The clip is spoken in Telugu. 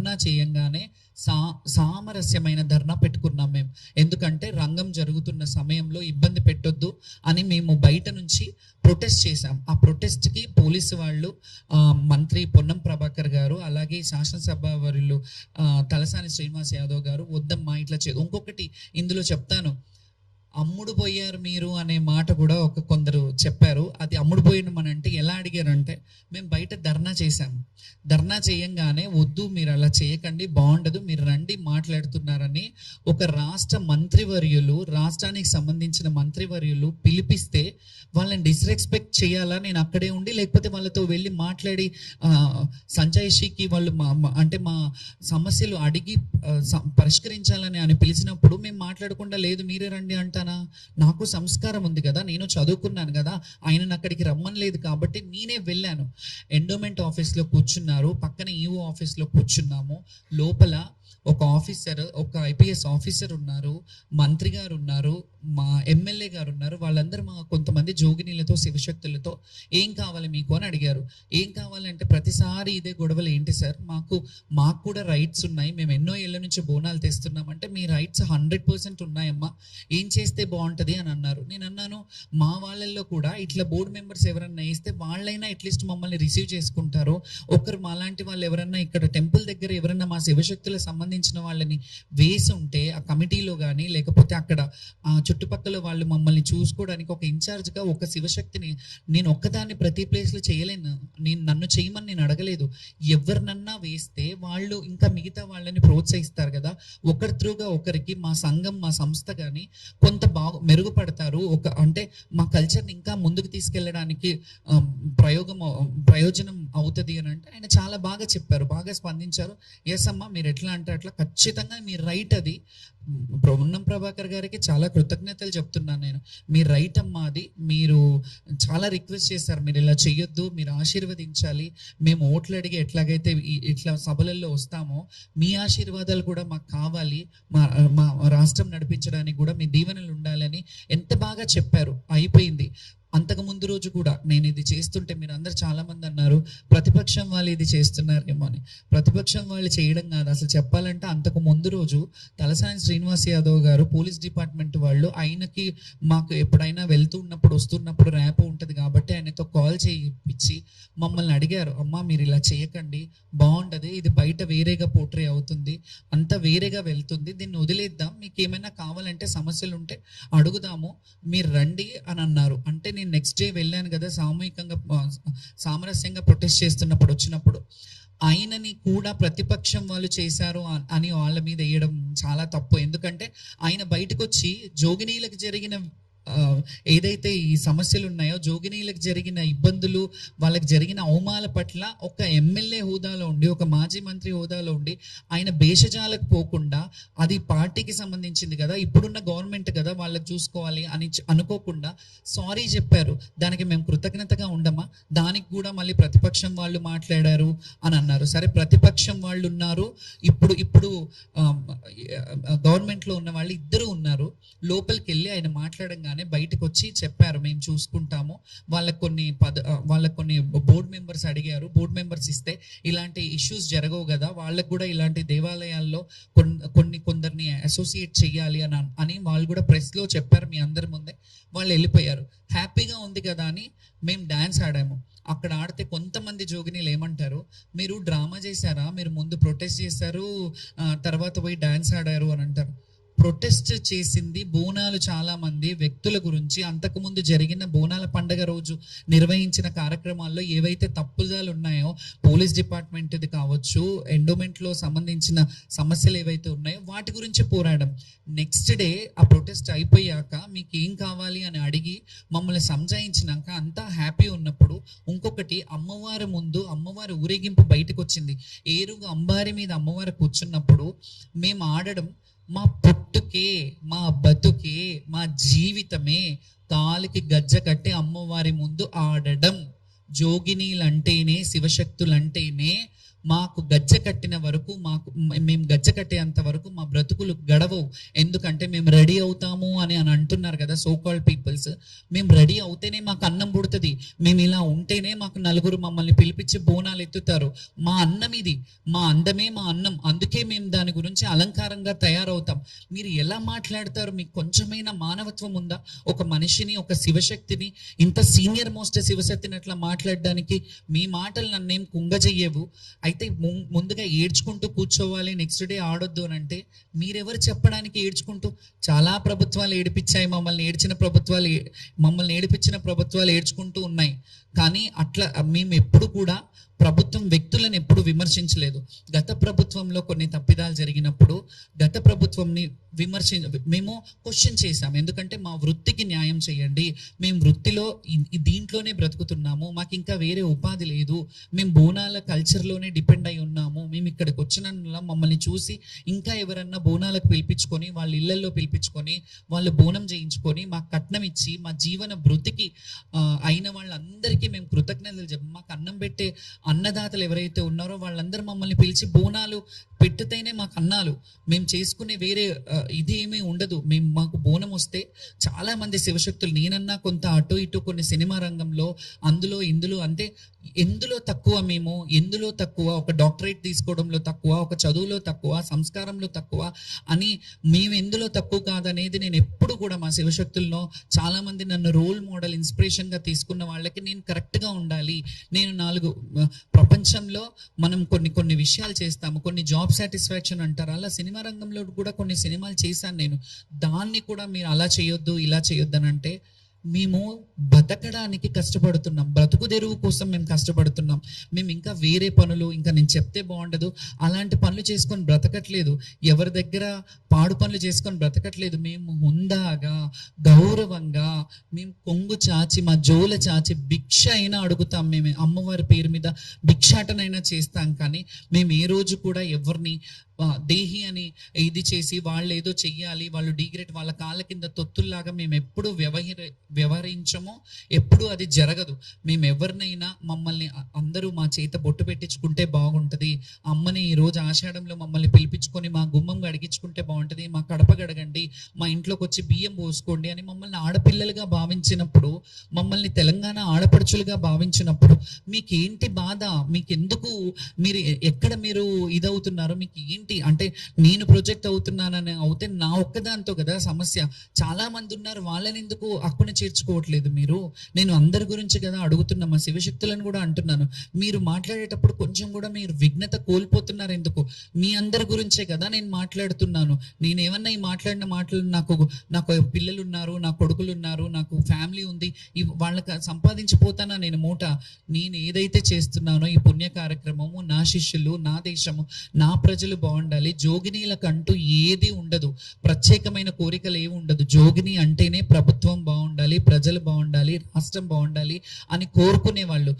ధర్నా చేయంగానే సామరస్యమైన ధర్నా పెట్టుకున్నాం మేము. ఎందుకంటే రంగం జరుగుతున్న సమయంలో ఇబ్బంది పెట్టొద్దు అని మేము బయట నుంచి ప్రొటెస్ట్ చేశాం. ఆ ప్రొటెస్ట్కి పోలీసు వాళ్ళు, మంత్రి పొన్నం ప్రభాకర్ గారు, అలాగే శాసనసభ వర్యులు తలసాని శ్రీనివాస్ యాదవ్ గారు వద్దమ్మా ఇట్లా ఇంకొకటి ఇందులో చెప్తాను, అమ్ముడు పోయారు మీరు అనే మాట కూడా కొందరు చెప్పారు. అది అమ్ముడు పోయిన అంటే ఎలా అడిగారంటే, మేము బయట ధర్నా చేశాము, ధర్నా చేయంగానే వద్దు మీరు అలా చేయకండి, బాగుండదు, మీరు రండి మాట్లాడుతున్నారని ఒక రాష్ట్ర మంత్రివర్యులు, రాష్ట్రానికి సంబంధించిన మంత్రివర్యులు పిలిపిస్తే వాళ్ళని డిస్రెస్పెక్ట్ చేయాలా నేను అక్కడే ఉండి, లేకపోతే వాళ్ళతో వెళ్ళి మాట్లాడి సంజయ్షికి వాళ్ళు అంటే మా సమస్యలు అడిగి పరిష్కరించాలని అని పిలిచినప్పుడు మేము మాట్లాడకుండా లేదు మీరే రండి అంటాను. నాకు సంస్కారం ఉంది కదా, నేను చదువుకున్నాను కదా, ఆయనను అక్కడికి రమ్మనలేదు కాబట్టి నేనే వెళ్ళాను. ఎండోమెంట్ ఆఫీస్లో కూర్చున్నారు, పక్కన ఈఓ ఆఫీస్లో కూర్చున్నాము. లోపల ఒక ఆఫీసర్, ఒక ఐపీఎస్ ఆఫీసర్ ఉన్నారు, మంత్రి గారు ఉన్నారు, మా ఎమ్మెల్యే గారు ఉన్నారు. వాళ్ళందరూ మా కొంతమంది జోగినీలతో శివశక్తులతో ఏం కావాలి మీకు అని అడిగారు. ఏం కావాలంటే ప్రతిసారి ఇదే గొడవలు ఏంటి సార్, మాకు కూడా రైట్స్ ఉన్నాయి, మేము ఎన్నో ఏళ్ళ నుంచి బోనాలు తెస్తున్నామంటే మీ రైట్స్ 100% ఉన్నాయమ్మా, ఏం చేస్తే బాగుంటుంది అని అన్నారు. నేను అన్నాను, మా వాళ్ళల్లో కూడా ఇట్లా బోర్డు మెంబర్స్ ఎవరన్నా వేస్తే వాళ్ళైనా అట్లీస్ట్ మమ్మల్ని రిసీవ్ చేసుకుంటారు. ఒకరు మాలాంటి వాళ్ళు ఎవరన్నా ఇక్కడ టెంపుల్ దగ్గర ఎవరన్నా మా శివశక్తులకు సంబంధించిన వాళ్ళని వేసి ఉంటే ఆ కమిటీలో కానీ, లేకపోతే అక్కడ చుట్టుపక్కల వాళ్ళు మమ్మల్ని చూసుకోవడానికి ఒక ఇన్ఛార్జ్గా ఒక శివశక్తిని నేను ఒక్కదాన్ని ప్రతి ప్లేస్లో చేయలేను. నన్ను చేయమని నేను అడగలేదు. ఎవరినన్నా వేస్తే వాళ్ళు ఇంకా మిగతా వాళ్ళని ప్రోత్సహిస్తారు కదా, ఒకరి త్రూగా ఒకరికి మా సంఘం, మా సంస్థ కానీ కొంత మెరుగుపడతారు. అంటే మా కల్చర్ని ఇంకా ముందుకు తీసుకెళ్ళడానికి ప్రయోజనం అవుతుంది అని అంటే ఆయన చాలా బాగా చెప్పారు, బాగా స్పందించారు. ఎస్ అమ్మా మీరు ఎట్లా అంటే అట్లా, ఖచ్చితంగా మీ రైట్ అది. పొన్నం ప్రభాకర్ గారికి చాలా కృతజ్ఞతలు చెప్తున్నాను నేను. మీ రైట్ అమ్మా అది. మీరు చాలా రిక్వెస్ట్ చేశారు, మీరు ఇలా చెయ్యొద్దు, మీరు ఆశీర్వదించాలి, మేము ఓట్లు అడిగి ఎట్లాగైతే ఇట్లా సభలలో వస్తామో మీ ఆశీర్వాదాలు కూడా మాకు కావాలి, మా రాష్ట్రం నడిపించడానికి కూడా మీ దీవెనలు ఉండాలని ఎంత బాగా చెప్పారు. అయిపోయింది. అంతకు ముందు రోజు కూడా నేను ఇది చేస్తుంటే మీరు అందరు చాలా మంది అన్నారు ప్రతిపక్షం వాళ్ళు ఇది చేస్తున్నారేమో అని. ప్రతిపక్షం వాళ్ళు చేయడం కాదు, అసలు చెప్పాలంటే అంతకు ముందు రోజు తలసాని శ్రీనివాస్ యాదవ్ గారు, పోలీస్ డిపార్ట్మెంట్ వాళ్ళు ఆయనకి మాకు ఎప్పుడైనా వెళ్తున్నప్పుడు వస్తున్నప్పుడు ర్యాప్ ఉంటుంది కాబట్టి ఆయనతో కాల్ చేయించి మమ్మల్ని అడిగారు, అమ్మా మీరు ఇలా చేయకండి, బాగుంటది, ఇది బయట వేరేగా పోర్ట్రే అవుతుంది, అంతా వేరేగా వెళ్తుంది, దీన్ని వదిలేద్దాం, మీకు ఏమైనా కావాలంటే సమస్యలు ఉంటే అడుగుదాము, మీరు రండి అని అన్నారు. అంటే నేను నెక్స్ట్ డే వెళ్ళాను కదా, సామరస్యంగా ప్రొటెస్ట్ చేస్తున్నప్పుడు వచ్చినప్పుడు ఆయనని కూడా ప్రతిపక్షం వాళ్ళు చేశారు అని వాళ్ళ మీద వేయడం చాలా తప్పు. ఎందుకంటే ఆయన బయటకు వచ్చి జోగినీలకు జరిగిన ఏదైతే ఈ సమస్యలు ఉన్నాయో, జోగినీలకు జరిగిన ఇబ్బందులు, వాళ్ళకి జరిగిన అవమానాల పట్ల ఒక ఎమ్మెల్యే హోదాలో ఉండి, ఒక మాజీ మంత్రి హోదాలో ఉండి ఆయన భేషజాలకు పోకుండా, అది పార్టీకి సంబంధించింది కదా, ఇప్పుడున్న గవర్నమెంట్ కదా వాళ్ళకి చూసుకోవాలి అని అనుకోకుండా సారీ చెప్పారు. దానికి మేము కృతజ్ఞతగా ఉండమా? దానికి కూడా మళ్ళీ ప్రతిపక్షం వాళ్ళు మాట్లాడారు అని అన్నారు. సరే ప్రతిపక్షం వాళ్ళు ఉన్నారు, ఇప్పుడు గవర్నమెంట్లో ఉన్న వాళ్ళు ఇద్దరు ఉన్నారు. లోపలికి వెళ్ళి ఆయన మాట్లాడంగానే బయటకు వచ్చి చెప్పారు, మేము చూసుకుంటాము, వాళ్ళకి కొన్ని బోర్డు మెంబర్స్ అడిగారు, బోర్డు మెంబర్స్ ఇస్తే ఇలాంటి ఇష్యూస్ జరగవు కదా, వాళ్ళకు కూడా ఇలాంటి దేవాలయాల్లో కొందరిని అసోసియేట్ చేయాలి అని వాళ్ళు కూడా ప్రెస్లో చెప్పారు. మీ అందరి ముందే వాళ్ళు వెళ్ళిపోయారు. హ్యాపీగా ఉంది కదా అని మేము డాన్స్ ఆడాము. అక్కడ ఆడితే కొంతమంది జోగినీలు ఏమంటారు, మీరు డ్రామా చేశారా, మీరు ముందు ప్రొటెస్ట్ చేశారు తర్వాత పోయి డాన్స్ ఆడారు అని అంటారు. ప్రొటెస్ట్ చేసింది బోనాలు చాలా మంది వ్యక్తుల గురించి. అంతకుముందు జరిగిన బోనాల పండుగ రోజు నిర్వహించిన కార్యక్రమాల్లో ఏవైతే తప్పుదాలు ఉన్నాయో, పోలీస్ డిపార్ట్మెంట్ది కావచ్చు, ఎండోమెంట్లో సంబంధించిన సమస్యలు ఏవైతే ఉన్నాయో వాటి గురించి పోరాడం. నెక్స్ట్ డే ఆ ప్రొటెస్ట్ అయిపోయాక మీకు ఏం కావాలి అని అడిగి మమ్మల్ని సంజాయించినాక అంతా హ్యాపీ ఉన్నప్పుడు, ఇంకొకటి అమ్మవారి ముందు అమ్మవారి ఊరేగింపు బయటకు వచ్చింది. ఏరుగా అంబారి మీద అమ్మవారు కూర్చున్నప్పుడు మేము ఆడడం, మా పుట్టుకే, మా బతుకే, మా జీవితమే కాలికి గజ్జ కట్టి అమ్మవారి ముందు ఆడడం. జోగినీలంటేనే, శివశక్తులంటేనే మాకు గజ్జ కట్టిన వరకు, మేము గజ్జ కట్టేంత వరకు మా బ్రతుకులు గడవవు. ఎందుకంటే మేము రెడీ అవుతాము అని అంటున్నారు కదా సో కాల్డ్ పీపుల్స్. మేము రెడీ అవుతేనే మాకు అన్నం పుడుతుంది. మేము ఇలా ఉంటేనే మాకు నలుగురు మమ్మల్ని పిలిపించి బోనాలు ఎత్తుతారు. మా అన్నం ఇది, మా అందమే మా అన్నం, అందుకే మేము దాని గురించి అలంకారంగా తయారవుతాం. మీరు ఎలా మాట్లాడతారు? మీకు కొంచెమైనా మానవత్వం ఉందా? ఒక మనిషిని, ఒక శివశక్తిని, ఇంత సీనియర్ మోస్ట్ శివశక్తిని అట్లా మాట్లాడడానికి మీ మాటలు నన్నేం కుంగజెయ్యవు. అయితే ముందుగా ఏడ్చుకుంటూ కూర్చోవాలి, నెక్స్ట్ డే ఆడొద్దు అని అంటే మీరెవరు చెప్పడానికి? ఏడ్చుకుంటూ చాలా ప్రభుత్వాలు ఏడిపించాయి మమ్మల్ని, మమ్మల్ని ఏడిపించిన ప్రభుత్వాలు ఏడ్చుకుంటూ ఉన్నాయి. కానీ అట్లా మేము ఎప్పుడు కూడా ప్రభుత్వం వ్యక్తులను ఎప్పుడు విమర్శించలేదు. గత ప్రభుత్వంలో కొన్ని తప్పిదాలు జరిగినప్పుడు గత ప్రభుత్వంని మేము క్వశ్చన్ చేశాం. ఎందుకంటే మా వృత్తికి న్యాయం చేయండి, మేము వృత్తిలో దీంట్లోనే బ్రతుకుతున్నాము, మాకు ఇంకా వేరే ఉపాధి లేదు, మేము బోనాల కల్చర్లోనే డిపెండ్ అయి ఉన్నాము, మేము ఇక్కడికి వచ్చిన మమ్మల్ని చూసి ఇంకా ఎవరన్నా బోనాలకు పిలిపించుకొని వాళ్ళ ఇళ్లలో పిలిపించుకొని వాళ్ళు బోనం చేయించుకొని మాకు కట్నం ఇచ్చి మా జీవన వృత్తికి అయిన వాళ్ళందరికీ మేము కృతజ్ఞతలు చెప్పాం. మాకు అన్నం పెట్టే అన్నదాతలు ఎవరైతే ఉన్నారో వాళ్ళందరూ మమ్మల్ని పిలిచి బోనాలు పెట్టితేనే మాకు అన్నాలు, మేము చేసుకునే వేరే ఇది ఏమీ ఉండదు. మాకు బోనం వస్తే చాలా మంది శివశక్తులు, నేనన్నా కొంత అటు ఇటు కొన్ని సినిమా రంగంలో అందులో ఇందులో అంటే ఎందులో తక్కువ, మేము ఎందులో తక్కువ, ఒక డాక్టరేట్ తీసుకోవడంలో తక్కువ, ఒక చదువులో తక్కువ, సంస్కారంలో తక్కువ అని మేము ఎందులో తక్కువ కాదనేది నేను ఎప్పుడు కూడా మా శివశక్తుల్లో చాలా మంది నన్ను రోల్ మోడల్ ఇన్స్పిరేషన్గా తీసుకున్న వాళ్ళకి నేను కరెక్ట్గా ఉండాలి. నేను ప్రపంచంలో మనం కొన్ని విషయాలు చేస్తాము, కొన్ని జాబ్ సాటిస్ఫాక్షన్ అంటారు, అలా సినిమా రంగంలో కూడా కొన్ని సినిమాలు చేశాను నేను. దాన్ని కూడా మీరు అలా చేయొద్దు ఇలా చేయొద్దు అని అంటే మేము బతకడానికి కష్టపడుతున్నాం, బ్రతుకు తెరువు కోసం మేము కష్టపడుతున్నాం. మేము ఇంకా వేరే పనులు, ఇంకా నేను చెప్తే బాగుండదు, అలాంటి పనులు చేసుకొని బ్రతకట్లేదు, ఎవరి దగ్గర పాడు పనులు చేసుకొని బ్రతకట్లేదు. మేము హుందాగా గౌరవంగా మేము కొంగు చాచి మా జోల చాచి భిక్ష అయినా అడుగుతాం. మేము అమ్మవారి పేరు మీద భిక్షాటనైనా చేస్తాం. కానీ మేము ఏ రోజు కూడా ఎవరిని దేహి అని ఇది చేసి వాళ్ళు ఏదో చెయ్యాలి, వాళ్ళు డిగ్రేడ్, వాళ్ళ కాళ్ళ కింద తొత్తుల్లాగా మేము ఎప్పుడు వ్యవహరించమో, ఎప్పుడు అది జరగదు. మేము ఎవరినైనా మమ్మల్ని అందరూ మా చేత బొట్టు పెట్టించుకుంటే బాగుంటుంది, అమ్మని ఈరోజు ఆషాఢంలో మమ్మల్ని పిలిపించుకొని మా గుమ్మం గడిగించుకుంటే బాగుంటుంది, మా కడప గడగండి, మా ఇంట్లోకి వచ్చి బియ్యం పోసుకోండి అని మమ్మల్ని ఆడపిల్లలుగా భావించినప్పుడు, మమ్మల్ని తెలంగాణ ఆడపడుచులుగా భావించినప్పుడు మీకేంటి బాధ? మీకెందుకు, మీరు ఎక్కడ మీరు ఇదవుతున్నారు? మీకు ఏంటి అంటే నేను ప్రొజెక్ట్ అవుతున్నానని అవుతే నా ఒక్కదాంతో కదా సమస్య. చాలా మంది ఉన్నారు, వాళ్ళని ఎందుకు అక్కున చేర్చుకోవట్లేదు మీరు? నేను అందరి గురించి కదా అడుగుతున్నా, మా శివశక్తులను కూడా అంటున్నాను. మీరు మాట్లాడేటప్పుడు కొంచెం కూడా మీరు విఘ్నత కోల్పోతున్నారు ఎందుకు? మీ అందరి గురించే కదా నేను మాట్లాడుతున్నాను. నేను ఏమన్నా ఈ మాట్లాడిన మాటలు, నాకు పిల్లలు ఉన్నారు, నా కొడుకులు ఉన్నారు, నాకు ఫ్యామిలీ ఉంది, వాళ్ళకి సంపాదించిపోతానా నేను మూట? నేను ఏదైతే చేస్తున్నానో ఈ పుణ్య కార్యక్రమము, నా శిష్యులు, నా దేశము, నా ప్రజలు బాగుండాలి. జోగినీలకంటూ ఏది ఉండదు, ప్రత్యేకమైన కోరికలు ఏమి ఉండదు. జోగిని అంటేనే ప్రభుత్వం బాగుండాలి, ప్రజలు బాగుండాలి, రాష్ట్రం బాగుండాలి అని కోరుకునే వాళ్ళు.